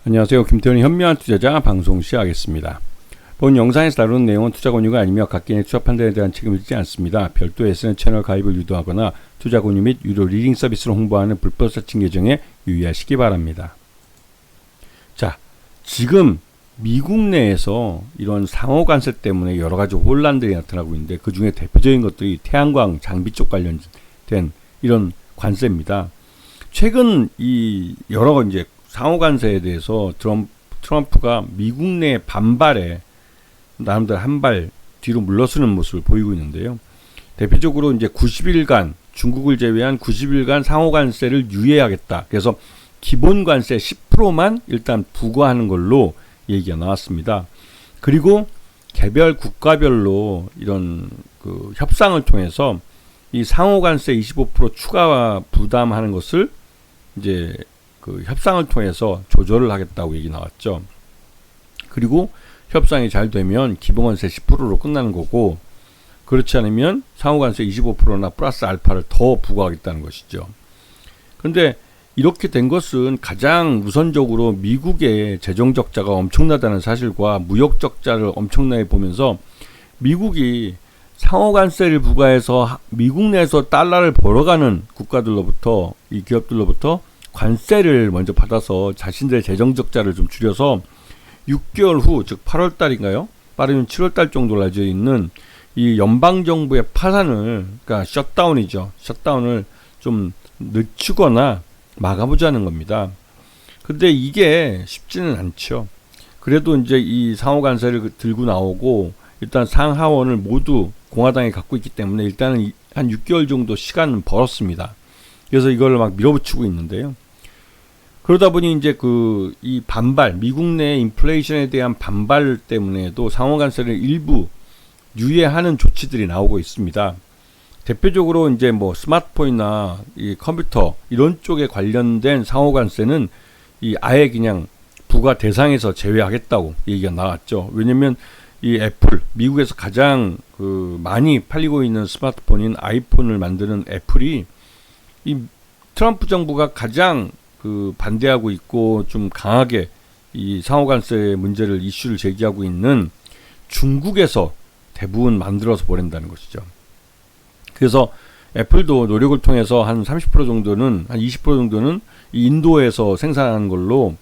안녕하세요. 김태훈의 현명한 투자자 방송 시작하겠습니다. 본 영상에서 다루는 내용은 투자 권유가 아니며 각개인의 투자 판단에 대한 책임을 지지 않습니다. 별도 SNS 채널 가입을 유도하거나 투자 권유 및 유료 리딩 서비스를 홍보하는 불법 서칭 계정에 유의하시기 바랍니다. 자, 지금 미국 내에서 이런 상호 관세 때문에 여러 가지 혼란들이 나타나고 있는데 그 중에 대표적인 것들이 태양광 장비 쪽 관련된 이런 관세입니다. 최근 이 여러 이제 상호 관세에 대해서 트럼프가 미국 내 반발에 나름대로 한 발 뒤로 물러서는 모습을 보이고 있는데요. 대표적으로 이제 90일간 중국을 제외한 90일간 상호 관세를 유예하겠다. 그래서 기본 관세 10%만 일단 부과하는 걸로 얘기가 나왔습니다. 그리고 개별 국가별로 이런 그 협상을 통해서 이 상호 관세 25% 추가 부담하는 것을 이제 그 협상을 통해서 조절을 하겠다고 얘기 나왔죠. 그리고 협상이 잘 되면 기본관세 10%로 끝나는 거고, 그렇지 않으면 상호관세 25%나 플러스 알파를 더 부과하겠다는 것이죠. 그런데 이렇게 된 것은 가장 우선적으로 미국의 재정 적자가 엄청나다는 사실과 무역 적자를 엄청나게 보면서 미국이 상호관세를 부과해서 미국 내에서 달러를 벌어가는 국가들로부터, 이 기업들로부터 관세를 먼저 받아서 자신들의 재정 적자를 좀 줄여서 6개월 후, 즉 8월 달인가요? 빠르면 7월 달 정도로 알려져 있는 이 연방 정부의 파산을, 그러니까 셧다운이죠. 셧다운을 좀 늦추거나 막아보자는 겁니다. 근데 이게 쉽지는 않죠. 그래도 이제 이 상호 관세를 들고 나오고 일단 상하원을 모두 공화당이 갖고 있기 때문에 일단은 한 6개월 정도 시간은 벌었습니다. 그래서 이걸 막 밀어붙이고 있는데요. 그러다 보니 이제 이 반발, 미국 내 인플레이션에 대한 반발 때문에도 상호관세를 일부 유예하는 조치들이 나오고 있습니다. 대표적으로 이제 뭐 스마트폰이나 이 컴퓨터 이런 쪽에 관련된 상호관세는 이 아예 그냥 부과 대상에서 제외하겠다고 얘기가 나왔죠. 왜냐면 이 애플, 미국에서 가장 많이 팔리고 있는 스마트폰인 아이폰을 만드는 애플이 이 트럼프 정부가 가장 반대하고 있고 좀 강하게 이 상호관세 문제를 이슈를 제기하고 있는 중국에서 대부분 만들어서 보낸다는 것이죠. 그래서 애플도 노력을 통해서 한 30% 정도는, 한 20% 정도는 이 인도에서 생산하는 걸로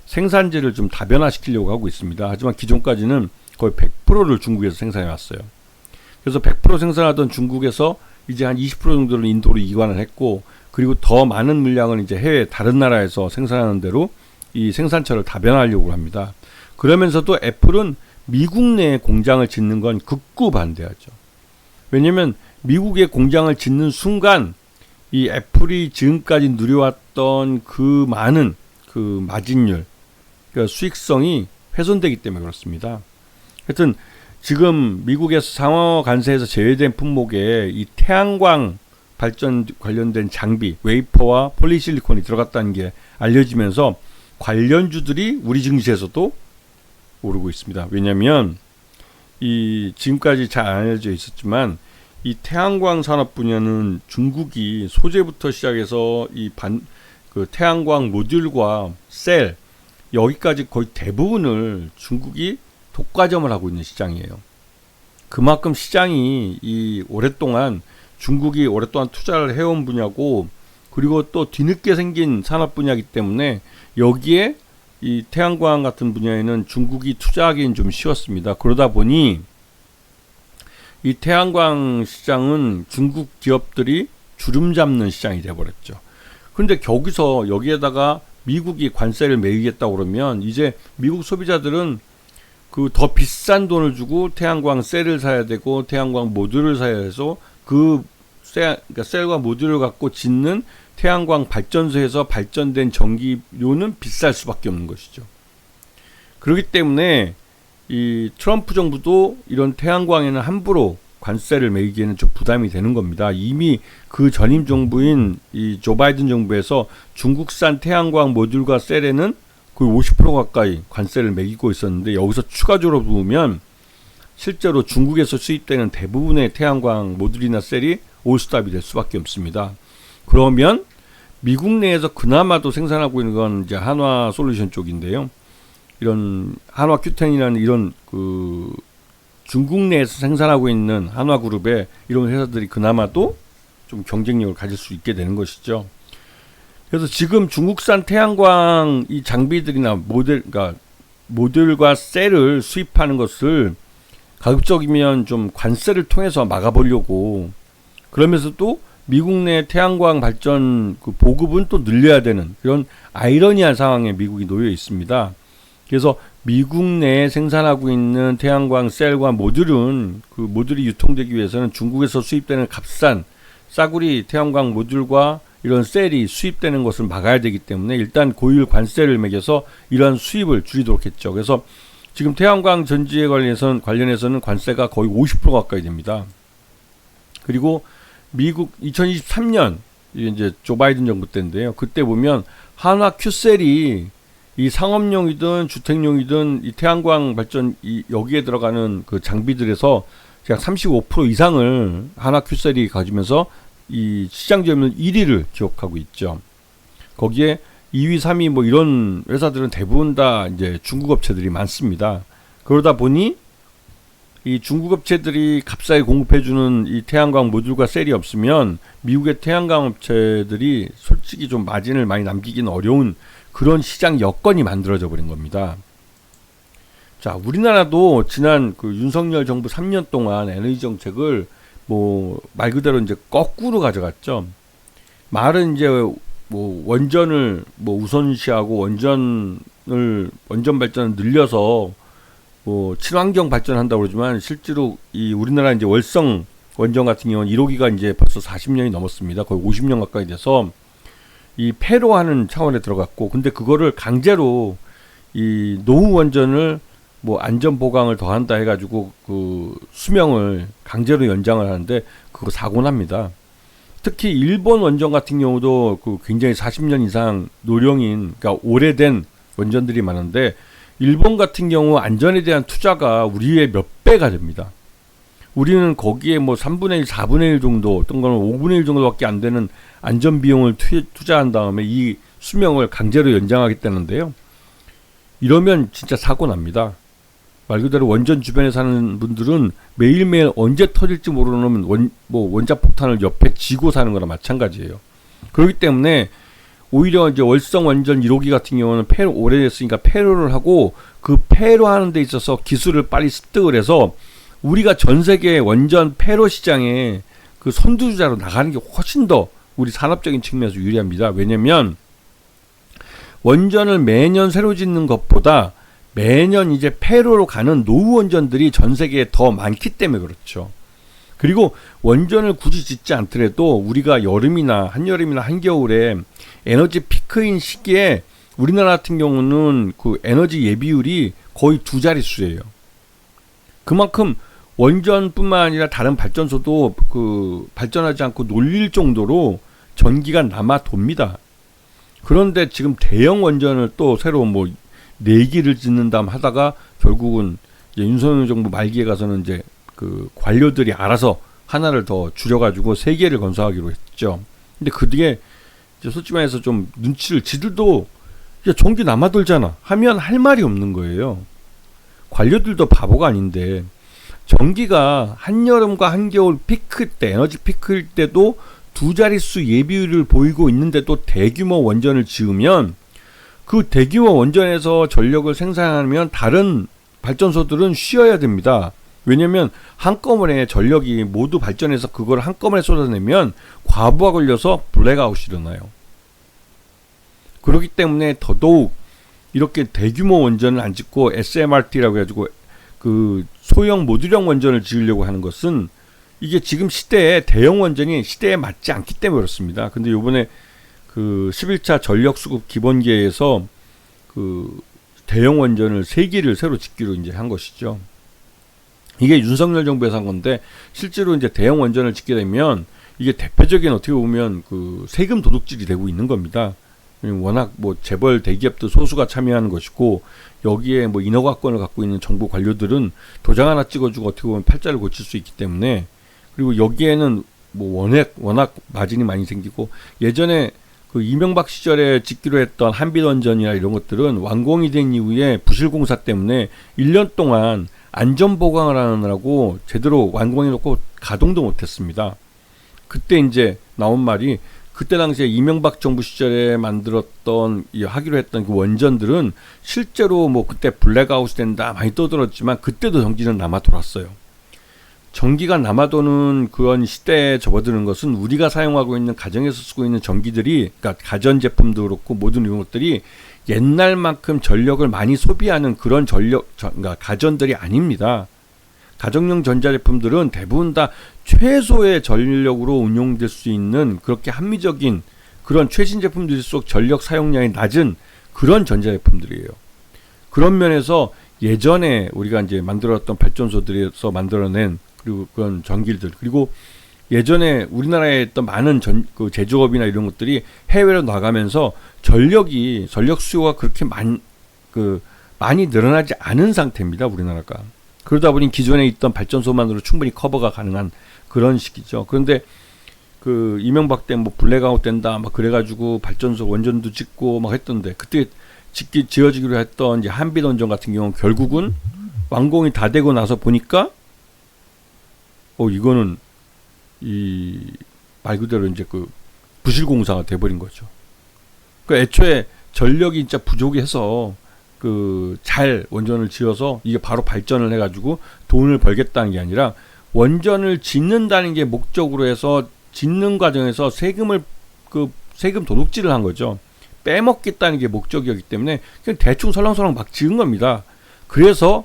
생산지를 좀 다변화시키려고 하고 있습니다. 하지만 기존까지는 거의 100%를 중국에서 생산해 왔어요. 그래서 100% 생산하던 중국에서 이제 한 20% 정도를 인도로 이관을 했고, 그리고 더 많은 물량을 이제 해외 다른 나라에서 생산하는 대로 이 생산처를 다변화하려고 합니다. 그러면서도 애플은 미국 내에 공장을 짓는 건 극구 반대하죠. 왜냐하면 미국에 공장을 짓는 순간 이 애플이 지금까지 누려왔던 그 많은 그 마진율, 그러니까 수익성이 훼손되기 때문에 그렇습니다. 하여튼 지금 미국에서 상호 관세에서 제외된 품목에 이 태양광 발전 관련된 장비, 웨이퍼와 폴리실리콘이 들어갔다는 게 알려지면서 관련주들이 우리 증시에서도 오르고 있습니다. 왜냐하면 이 지금까지 잘 안 알려져 있었지만 이 태양광 산업 분야는 중국이 소재부터 시작해서 그 태양광 모듈과 셀 여기까지 거의 대부분을 중국이 독과점을 하고 있는 시장이에요. 그만큼 시장이 중국이 오랫동안 투자를 해온 분야고, 그리고 또 뒤늦게 생긴 산업 분야이기 때문에 여기에 이 태양광 같은 분야에는 중국이 투자하기는 좀 쉬웠습니다. 그러다 보니 이 태양광 시장은 중국 기업들이 주름 잡는 시장이 돼버렸죠. 그런데 여기에다가 미국이 관세를 매기겠다고 그러면 이제 미국 소비자들은 더 비싼 돈을 주고 태양광 셀을 사야 되고 태양광 모듈을 사야 해서 그러니까 셀과 모듈을 갖고 짓는 태양광 발전소에서 발전된 전기료는 비쌀 수밖에 없는 것이죠. 그렇기 때문에 이 트럼프 정부도 이런 태양광에는 함부로 관세를 매기기에는 좀 부담이 되는 겁니다. 이미 그 전임 정부인 이 조 바이든 정부에서 중국산 태양광 모듈과 셀에는 거의 50% 가까이 관세를 매기고 있었는데, 여기서 추가적으로 보면 실제로 중국에서 수입되는 대부분의 태양광 모듈이나 셀이 올스톱이 될 수밖에 없습니다. 그러면 미국 내에서 그나마도 생산하고 있는 건 이제 한화 솔루션 쪽인데요. 이런 한화 큐텐이라는 이런 그 중국 내에서 생산하고 있는 한화 그룹의 이런 회사들이 그나마도 좀 경쟁력을 가질 수 있게 되는 것이죠. 그래서 지금 중국산 태양광 이 장비들이나 그러니까 모듈과 셀을 수입하는 것을 가급적이면 좀 관세를 통해서 막아보려고, 그러면서 또 미국 내 태양광 발전 그 보급은 또 늘려야 되는 그런 아이러니한 상황에 미국이 놓여 있습니다. 그래서 미국 내에 생산하고 있는 태양광 셀과 모듈은 그 모듈이 유통되기 위해서는 중국에서 수입되는 값싼 싸구리 태양광 모듈과 이런 셀이 수입되는 것을 막아야 되기 때문에 일단 고율 관세를 매겨서 이러한 수입을 줄이도록 했죠. 그래서 지금 태양광 전지에 관련해서는 관세가 거의 50% 가까이 됩니다. 그리고 미국 2023년 이제 조 바이든 정부 때인데요. 그때 보면 한화 큐셀이 이 상업용이든 주택용이든 이 태양광 발전 여기에 들어가는 그 장비들에서 약 35% 이상을 한화 큐셀이 가지면서 이 시장 점유율 1위를 기록하고 있죠. 거기에 2위, 3위 뭐 이런 회사들은 대부분 다 이제 중국 업체들이 많습니다. 그러다 보니 이 중국 업체들이 값싸게 공급해주는 이 태양광 모듈과 셀이 없으면 미국의 태양광 업체들이 솔직히 좀 마진을 많이 남기긴 어려운 그런 시장 여건이 만들어져 버린 겁니다. 자, 우리나라도 지난 그 윤석열 정부 3년 동안 에너지 정책을 뭐 말 그대로 이제 거꾸로 가져갔죠. 말은 이제 뭐 원전을 뭐 우선시하고 원전 발전을 늘려서 뭐 친환경 발전한다고 그러지만 실제로 이 우리나라 이제 월성 원전 같은 경우는 1호기가 이제 벌써 40년이 넘었습니다. 거의 50년 가까이 돼서 이 폐로하는 차원에 들어갔고, 근데 그거를 강제로 이 노후 원전을 뭐 안전 보강을 더한다 해가지고 그 수명을 강제로 연장을 하는데 그거 사고 납니다. 특히 일본 원전 같은 경우도 그 굉장히 40년 이상 노령인, 그러니까 오래된 원전들이 많은데 일본 같은 경우 안전에 대한 투자가 우리의 몇 배가 됩니다. 우리는 거기에 뭐 3분의 1, 4분의 1 정도, 어떤 거는 5분의 1 정도밖에 안 되는 안전 비용을 투자한 다음에 이 수명을 강제로 연장하겠다는데요. 이러면 진짜 사고 납니다. 말 그대로 원전 주변에 사는 분들은 매일매일 언제 터질지 모르는 원자폭탄을 옆에 쥐고 사는 거나 마찬가지예요. 그렇기 때문에 오히려 이제 월성 원전 1호기 같은 경우는 오래됐으니까 폐로를 하고 그 폐로하는 데 있어서 기술을 빨리 습득을 해서 우리가 전 세계 원전 폐로 시장에 그 선두주자로 나가는 게 훨씬 더 우리 산업적인 측면에서 유리합니다. 왜냐면 원전을 매년 새로 짓는 것보다 매년 이제 폐로로 가는 노후 원전들이 전 세계에 더 많기 때문에 그렇죠. 그리고 원전을 굳이 짓지 않더라도 우리가 여름이나 한겨울에 에너지 피크인 시기에 우리나라 같은 경우는 그 에너지 예비율이 거의 2자릿수예요. 그만큼 원전뿐만 아니라 다른 발전소도 그 발전하지 않고 놀릴 정도로 전기가 남아 돕니다. 그런데 지금 대형 원전을 또 새로 뭐 4기를 짓는다 하다가 결국은 이제 윤석열 정부 말기에 가서는 이제 그 관료들이 알아서 하나를 더 줄여가지고 3개를 건설하기로 했죠. 근데 그 뒤에 이제 솔직히 말해서 좀 눈치를 지들도 야, 전기 남아돌잖아 하면 할 말이 없는 거예요. 관료들도 바보가 아닌데 전기가 한여름과 한겨울 피크 때, 에너지 피크일 때도 2자릿수 예비율을 보이고 있는데도 대규모 원전을 지으면 그 대규모 원전에서 전력을 생산하면 다른 발전소들은 쉬어야 됩니다. 왜냐면 한꺼번에 전력이 모두 발전해서 그걸 한꺼번에 쏟아내면 과부하 걸려서 블랙아웃이 일어나요. 그렇기 때문에 더더욱 이렇게 대규모 원전을 안 짓고 SMRT라고 해가지고 그 소형 모듈형 원전을 지으려고 하는 것은 이게 지금 시대에 대형 원전이 시대에 맞지 않기 때문에 그렇습니다. 근데 요번에 그 11차 전력수급 기본계에서 그 대형 원전을 3기를 새로 짓기로 이제 한 것이죠. 이게 윤석열 정부에서 한 건데 실제로 이제 대형 원전을 짓게 되면 이게 대표적인 어떻게 보면 그 세금 도둑질이 되고 있는 겁니다. 워낙 뭐 재벌 대기업도 소수가 참여하는 것이고 여기에 뭐 인허가권을 갖고 있는 정부 관료들은 도장 하나 찍어주고 어떻게 보면 팔자를 고칠 수 있기 때문에, 그리고 여기에는 뭐 워낙 마진이 많이 생기고 예전에 그 이명박 시절에 짓기로 했던 한빛원전이나 이런 것들은 완공이 된 이후에 부실공사 때문에 1년 동안 안전보강을 하느라고 제대로 완공해놓고 가동도 못했습니다. 그때 이제 나온 말이, 그때 당시에 이명박 정부 시절에 만들었던 하기로 했던 그 원전들은 실제로 뭐 그때 블랙아웃이 된다 많이 떠들었지만 그때도 전기는 남아 돌았어요. 전기가 남아도는 그런 시대에 접어드는 것은 우리가 사용하고 있는 가정에서 쓰고 있는 전기들이, 그러니까 가전제품도 그렇고 모든 이런 것들이 옛날만큼 전력을 많이 소비하는 그런 그러니까 가전들이 아닙니다. 가정용 전자제품들은 대부분 다 최소의 전력으로 운용될 수 있는 그렇게 합리적인 그런 최신 제품들일수록 전력 사용량이 낮은 그런 전자제품들이에요. 그런 면에서 예전에 우리가 이제 만들었던 발전소들에서 만들어낸 그리고 그런 전기들, 그리고 예전에 우리나라에 있던 많은 그 제조업이나 이런 것들이 해외로 나가면서 전력 수요가 그렇게 많이 늘어나지 않은 상태입니다, 우리나라가. 그러다 보니 기존에 있던 발전소만으로 충분히 커버가 가능한 그런 시기죠. 그런데 그 이명박 때 뭐 블랙아웃 된다 막 그래가지고 발전소 원전도 짓고 막 했던데, 그때 지어지기로 했던 이제 한빛원전 같은 경우는 결국은 완공이 다 되고 나서 보니까 이거는 말 그대로 이제 그 부실공사가 돼버린 거죠. 그 애초에 전력이 진짜 부족해서 잘 원전을 지어서 이게 바로 발전을 해가지고 돈을 벌겠다는 게 아니라 원전을 짓는다는 게 목적으로 해서 짓는 과정에서 세금 도둑질을 한 거죠. 빼먹겠다는 게 목적이었기 때문에 그냥 대충 설렁설렁 막 지은 겁니다. 그래서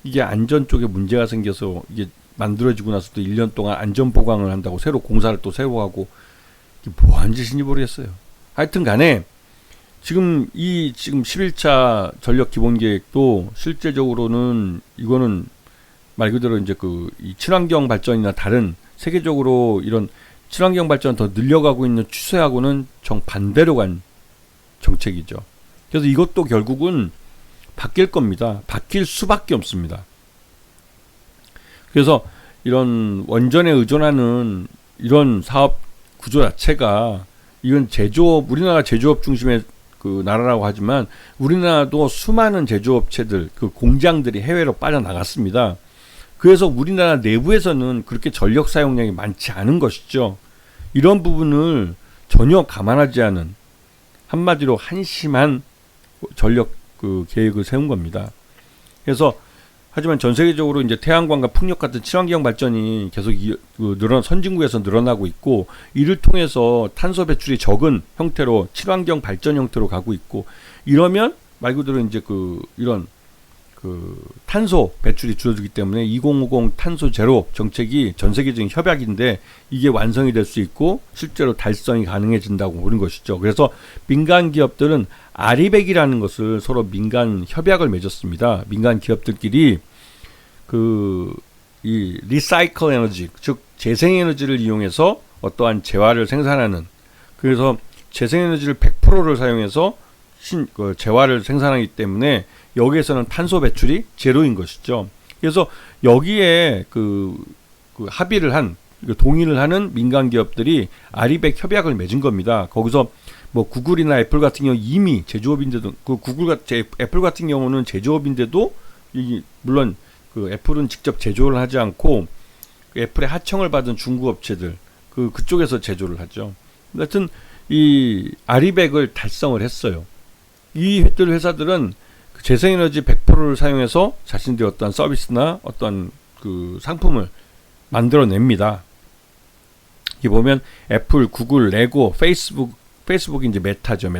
이게 안전 쪽에 문제가 생겨서 이게 만들어지고 나서도 1년 동안 안전 보강을 한다고 공사를 또 새로 하고, 이게 뭐한 짓인지 모르겠어요. 하여튼 간에 지금 11차 전력 기본 계획도 실제적으로는 이거는 말 그대로 이제 이 친환경 발전이나 다른 세계적으로 이런 친환경 발전 더 늘려가고 있는 추세하고는 정반대로 간 정책이죠. 그래서 이것도 결국은 바뀔 겁니다. 바뀔 수밖에 없습니다. 그래서 이런 원전에 의존하는 이런 사업 구조 자체가, 이건 우리나라 제조업 중심의 그 나라라고 하지만 우리나라도 수많은 제조업체들, 그 공장들이 해외로 빠져나갔습니다. 그래서 우리나라 내부에서는 그렇게 전력 사용량이 많지 않은 것이죠. 이런 부분을 전혀 감안하지 않은, 한마디로 한심한 전력 계획을 세운 겁니다. 그래서 하지만 전 세계적으로 이제 태양광과 풍력 같은 친환경 발전이 계속 선진국에서 늘어나고 있고, 이를 통해서 탄소 배출이 적은 형태로 친환경 발전 형태로 가고 있고, 이러면 말 그대로 이제 이런 탄소 배출이 줄어들기 때문에 2050 탄소 제로 정책이 전 세계적인 협약인데 이게 완성이 될 수 있고 실제로 달성이 가능해진다고 보는 것이죠. 그래서 민간 기업들은 아리백이라는 것을 서로 민간 협약을 맺었습니다. 민간 기업들끼리 이 리사이클 에너지, 즉 재생에너지를 이용해서 어떠한 재화를 생산하는, 그래서 재생에너지를 100%를 사용해서 재화를 생산하기 때문에 여기에서는 탄소 배출이 제로인 것이죠. 그래서 여기에 합의를 동의를 하는 민간 기업들이 아리백 협약을 맺은 겁니다. 거기서 뭐 구글이나 애플 같은 경우 이미 제조업인데도, 애플 같은 경우는 제조업인데도 물론 애플은 직접 제조를 하지 않고 애플의 하청을 받은 중국 업체들 그쪽에서 제조를 하죠. 하여튼 이 아리백을 달성을 했어요. 이 회사들은 재생에너지 100%를 사용해서 자신들의 어떤 서비스나 어떤 상품을 만들어냅니다. 여기 보면 애플, 구글, 레고, 페이스북이 이제 메타죠.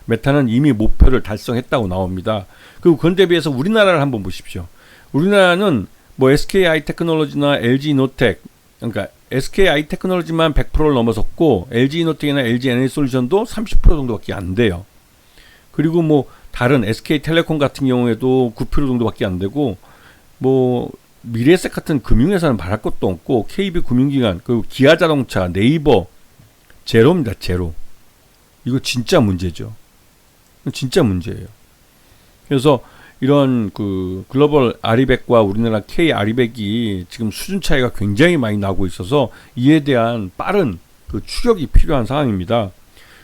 메타는 이미 목표를 달성했다고 나옵니다. 그리고 그런데 비해서 우리나라를 한번 보십시오. 우리나라는 뭐 SKI 테크놀로지나 LG 노텍, 그러니까 SKI 테크놀로지만 100%를 넘어섰고 LG 노텍이나 LG 에너지솔루션도 30% 정도밖에 안 돼요. 그리고 뭐 다른 SK텔레콤 같은 경우에도 9% 정도밖에 안 되고, 뭐 미래에셋 같은 금융회사는 말할 것도 없고, KB금융기관, 그리고 기아자동차, 네이버 제로입니다. 제로. 이거 진짜 문제죠. 진짜 문제예요. 그래서 이런 글로벌 아리백과 우리나라 K 아리백이 지금 수준 차이가 굉장히 많이 나고 있어서 이에 대한 빠른 추격이 필요한 상황입니다.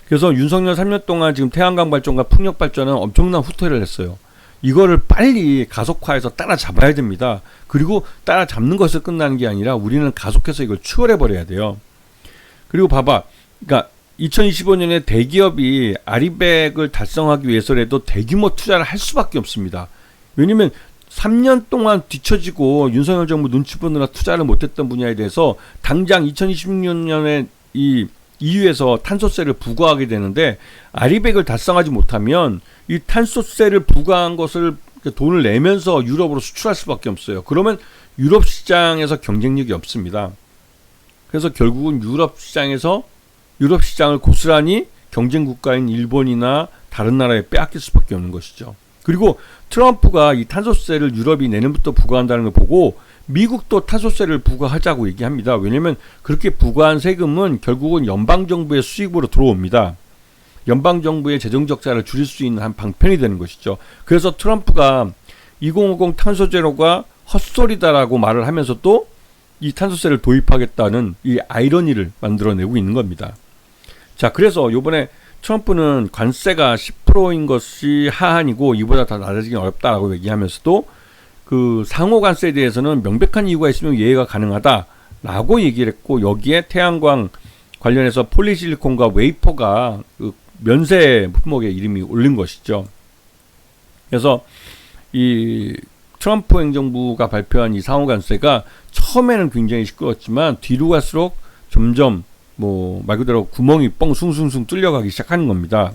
그래서 윤석열 3년 동안 지금 태양광 발전과 풍력 발전은 엄청난 후퇴를 했어요. 이거를 빨리 가속화해서 따라잡아야 됩니다. 그리고 따라잡는 것을 끝나는 게 아니라 우리는 가속해서 이걸 추월해 버려야 돼요. 그리고 봐봐, 그러니까 2025년에 대기업이 아리백을 달성하기 위해서라도 대규모 투자를 할 수밖에 없습니다. 왜냐면 3년 동안 뒤처지고 윤석열 정부 눈치 보느라 투자를 못했던 분야에 대해서 당장 2026년에 이 EU에서 탄소세를 부과하게 되는데, 아리백을 달성하지 못하면 이 탄소세를 부과한 것을 돈을 내면서 유럽으로 수출할 수밖에 없어요. 그러면 유럽 시장에서 경쟁력이 없습니다. 그래서 결국은 유럽 시장을 고스란히 경쟁 국가인 일본이나 다른 나라에 빼앗길 수밖에 없는 것이죠. 그리고 트럼프가 이 탄소세를 유럽이 내년부터 부과한다는 걸 보고 미국도 탄소세를 부과하자고 얘기합니다. 왜냐하면 그렇게 부과한 세금은 결국은 연방정부의 수익으로 들어옵니다. 연방정부의 재정적자를 줄일 수 있는 한 방편이 되는 것이죠. 그래서 트럼프가 2050 탄소제로가 헛소리다라고 말을 하면서도 이 탄소세를 도입하겠다는 이 아이러니를 만들어내고 있는 겁니다. 자, 그래서 요번에 트럼프는 관세가 10%인 것이 하한이고 이보다 더 낮아지기 어렵다라고 얘기하면서도 그 상호 관세에 대해서는 명백한 이유가 있으면 예외가 가능하다라고 얘기를 했고, 여기에 태양광 관련해서 폴리실리콘과 웨이퍼가 그 면세 품목의 이름이 올린 것이죠. 그래서 이 트럼프 행정부가 발표한 이 상호 관세가 처음에는 굉장히 시끄러웠지만 뒤로 갈수록 점점 말 그대로 구멍이 뻥 숭숭숭 뚫려가기 시작하는 겁니다.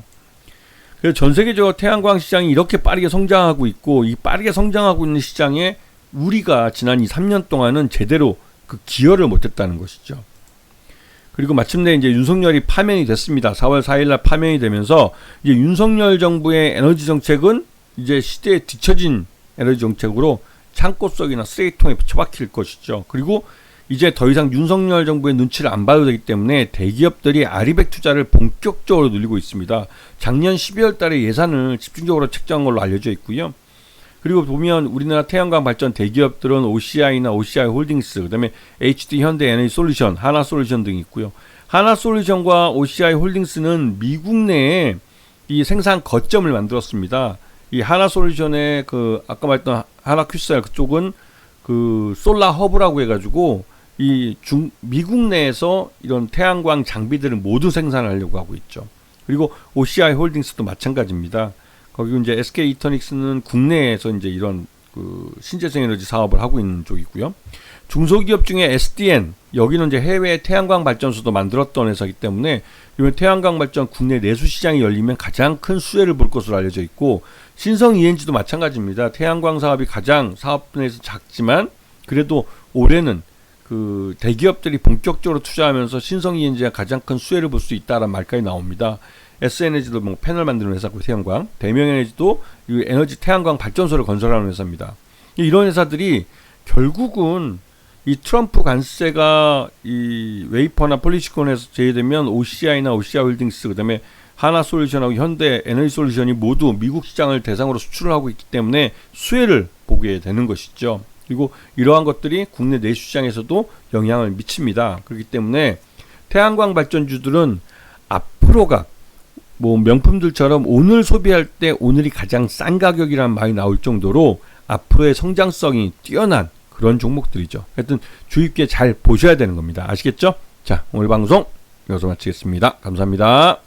그래서 전 세계적으로 태양광 시장이 이렇게 빠르게 성장하고 있고, 이 빠르게 성장하고 있는 시장에 우리가 지난 이 3년 동안은 제대로 그 기여를 못했다는 것이죠. 그리고 마침내 이제 윤석열이 파면이 됐습니다. 4월 4일날 파면이 되면서 이제 윤석열 정부의 에너지 정책은 이제 시대에 뒤처진 에너지 정책으로 창고 속이나 쓰레기통에 처박힐 것이죠. 그리고 이제 더 이상 윤석열 정부의 눈치를 안 봐도 되기 때문에 대기업들이 아리백 투자를 본격적으로 늘리고 있습니다. 작년 12월 달에 예산을 집중적으로 책정한 걸로 알려져 있고요. 그리고 보면 우리나라 태양광 발전 대기업들은 OCI나 OCI 홀딩스, 그다음에 HD 현대 에너지 솔루션, 하나솔루션 등이 있고요. 하나솔루션과 OCI 홀딩스는 미국 내에 이 생산 거점을 만들었습니다. 이 하나솔루션의 그 아까 말했던 하나큐셀 그쪽은 그 솔라 허브라고 해가지고 이 미국 내에서 이런 태양광 장비들을 모두 생산하려고 하고 있죠. 그리고 OCI 홀딩스도 마찬가지입니다. 거기 이제 SK 이터닉스는 국내에서 이제 이런 그 신재생 에너지 사업을 하고 있는 쪽이고요. 중소기업 중에 SDN, 여기는 이제 해외 태양광 발전소도 만들었던 회사이기 때문에 이번 태양광 발전 국내 내수 시장이 열리면 가장 큰 수혜를 볼 것으로 알려져 있고, 신성 ENG도 마찬가지입니다. 태양광 사업이 가장 사업 분야에서 작지만 그래도 올해는 그 대기업들이 본격적으로 투자하면서 신성 ENG가 가장 큰 수혜를 볼 수 있다라는 말까지 나옵니다. S에너지도 뭐 패널 만드는 회사고 태양광, 대명에너지도 이 에너지 태양광 발전소를 건설하는 회사입니다. 이런 회사들이 결국은 이 트럼프 관세가 이 웨이퍼나 폴리시콘에서 제외되면 OCI나 OCI 홀딩스, 그다음에 하나솔루션하고 현대 에너지 솔루션이 모두 미국 시장을 대상으로 수출을 하고 있기 때문에 수혜를 보게 되는 것이죠. 그리고 이러한 것들이 국내 내수 시장에서도 영향을 미칩니다. 그렇기 때문에 태양광 발전주들은 앞으로가 뭐 명품들처럼 오늘 소비할 때 오늘이 가장 싼 가격이라는 말이 나올 정도로 앞으로의 성장성이 뛰어난 그런 종목들이죠. 하여튼 주의 깊게 잘 보셔야 되는 겁니다. 아시겠죠? 자, 오늘 방송 여기서 마치겠습니다. 감사합니다.